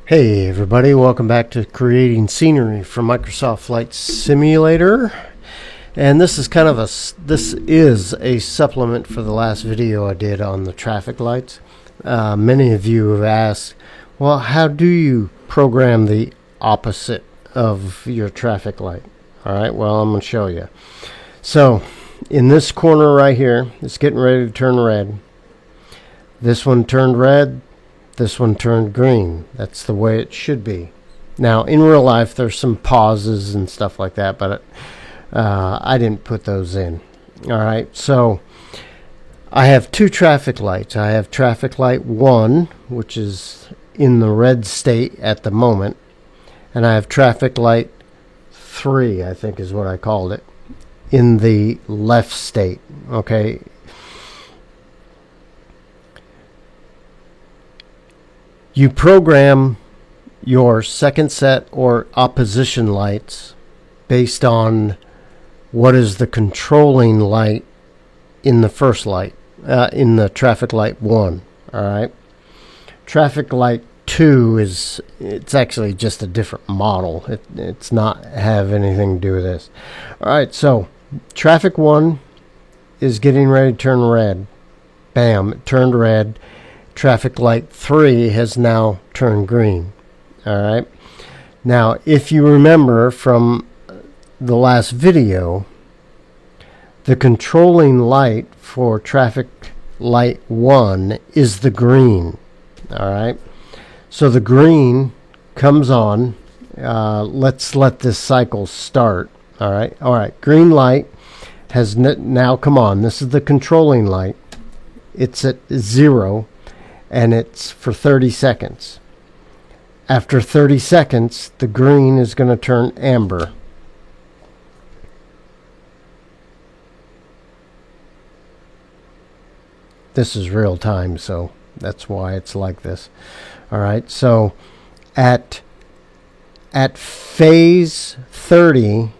Hey everybody, welcome back to Creating Scenery from Microsoft Flight Simulator. And this is a supplement for the last video I did on the traffic lights. Many of you have asked, well, how do you program the opposite of your traffic light? Alright, well, I'm going to show you. So, in this corner right here, it's getting ready to turn red. This one turned red. This one turned green. That's the way it should be. Now, in real life, there's some pauses and stuff like that, but I didn't put those in. All right, so I have two traffic lights. I have traffic light 1, which is in the red state at the moment, and I have traffic light 3, I think is what I called it, in the left state. Okay. You program your second set or opposition lights based on what is the controlling light in the first light, in the traffic light 1. All right. Traffic light 2 it's actually just a different model. It's not have anything to do with this. All right. So traffic 1 is getting ready to turn red. Bam! It turned red. Traffic light 3 has now turned green. All right. Now, if you remember from the last video, the controlling light for traffic light 1 is the green. All right. So the green comes on. Let's let this cycle start. All right. All right. Green light has now come on. This is the controlling light. It's at 0. And it's for 30 seconds. After 30 seconds, the green is going to turn amber. This is real time, so that's why it's like this. All right, so at phase 30,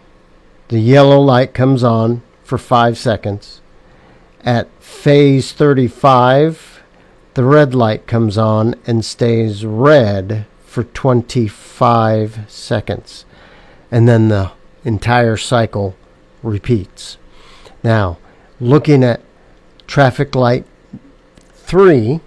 the yellow light comes on for 5 seconds. At phase 35, the red light comes on and stays red for 25 seconds. And then the entire cycle repeats. Now, looking at traffic light 3,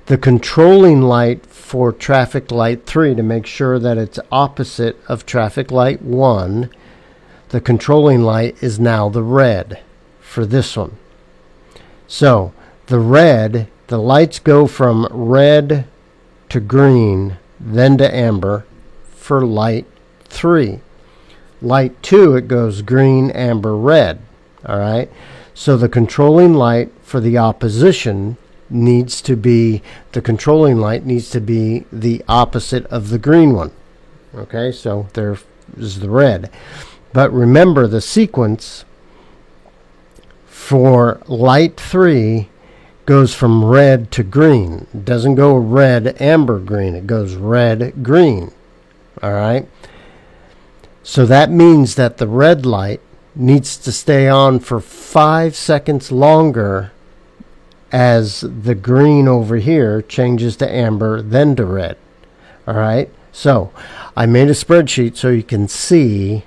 the controlling light for traffic light 3, to make sure that it's opposite of traffic light 1, the controlling light is now the red for this one. So, the lights go from red to green, then to amber for light 3. Light 2, it goes green, amber, red. All right. So the controlling light for the opposition needs to be the opposite of the green one. Okay, so there is the red. But remember the sequence for light 3 goes from red to green. It doesn't go red, amber, green. It goes red, green. All right. So that means that the red light needs to stay on for 5 seconds longer as the green over here changes to amber, then to red. All right. So I made a spreadsheet so you can see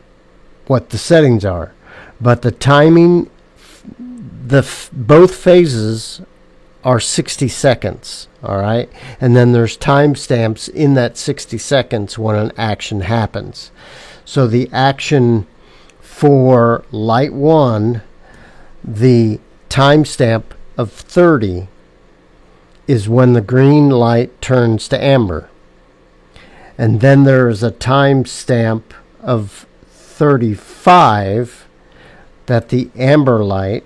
what the settings are. But the timing, both phases are 60 seconds, all right? And then there's timestamps in that 60 seconds when an action happens. So the action for light 1, the timestamp of 30 is when the green light turns to amber. And then there's a timestamp of 35 that the amber light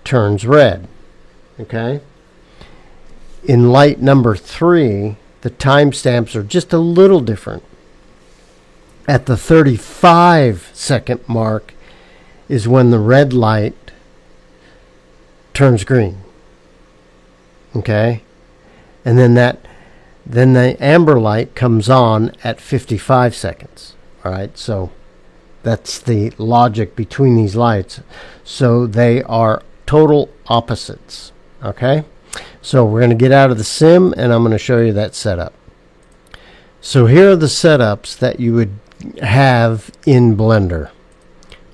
turns red, okay? In light number 3, the timestamps are just a little different. At the 35-second mark is when the red light turns green. Okay? And then the amber light comes on at 55 seconds. All right? So that's the logic between these lights. So they are total opposites. Okay? So we're going to get out of the sim, and I'm going to show you that setup. So here are the setups that you would have in Blender.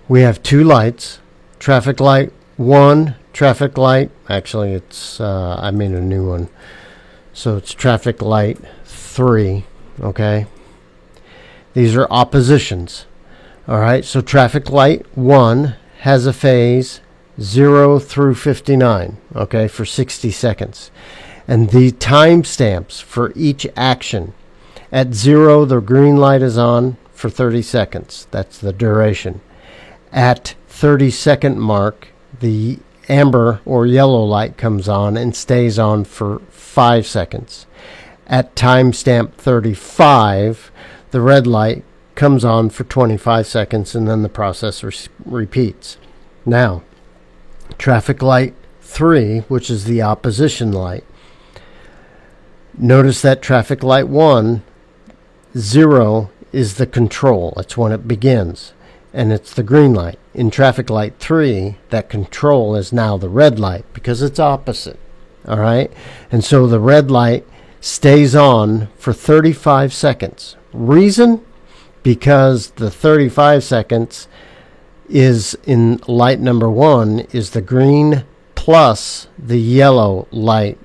We have two lights, traffic light 1, traffic light, actually it's, I made a new one. So it's traffic light 3, okay? These are oppositions. Alright, so traffic light 1 has a phase 0 through 59, okay, for 60 seconds. And the timestamps for each action. At 0, the green light is on for 30 seconds. That's the duration. At 30-second mark, the amber or yellow light comes on and stays on for 5 seconds. At timestamp 35, the red light comes on for 25 seconds, and then the process repeats. Now, traffic light 3, which is the opposition light. Notice that traffic light 1, 0 is the control. That's when it begins. And it's the green light. In traffic light 3, that control is now the red light because it's opposite. Alright? And so the red light stays on for 35 seconds. Reason? Because the 35 seconds is in light number 1 is the green plus the yellow light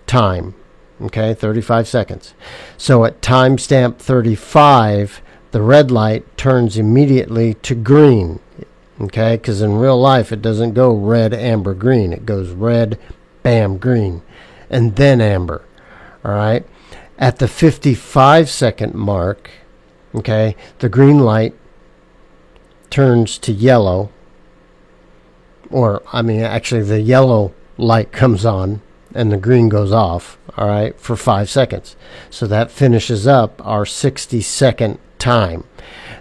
time. Okay, 35 seconds. So at timestamp 35, the red light turns immediately to green. Okay, because in real life it doesn't go red, amber, green. It goes red, bam, green, and then amber. All right. At the 55-second mark, okay, the green light turns to yellow. Or, I mean, actually the yellow light comes on and the green goes off, all right, for 5 seconds. So that finishes up our 60-second time.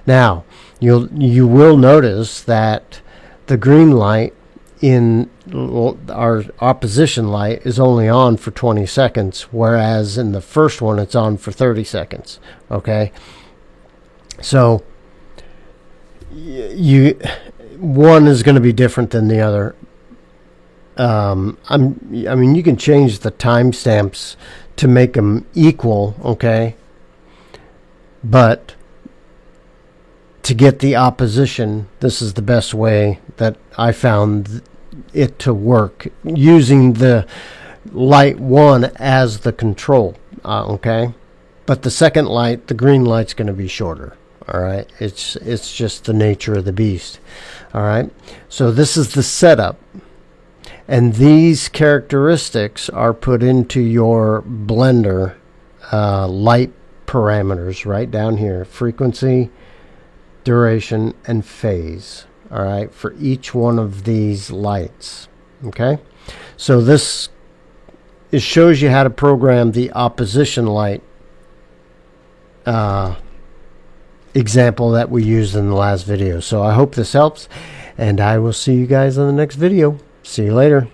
Now, you will notice that the green light in our opposition light is only on for 20 seconds, whereas in the first one it's on for 30 seconds, okay? So one is going to be different than the other. I mean, you can change the timestamps to make them equal, okay? But to get the opposition, this is the best way that I found it to work, using the light 1 as the control, okay? But the second light, the green light's going to be shorter, all right? It's just the nature of the beast, all right? So this is the setup. And these characteristics are put into your Blender light parameters right down here. Frequency, duration, and phase. All right, for each one of these lights. Okay? So this shows you how to program the opposition light example that we used in the last video. So I hope this helps, and I will see you guys in the next video. See you later.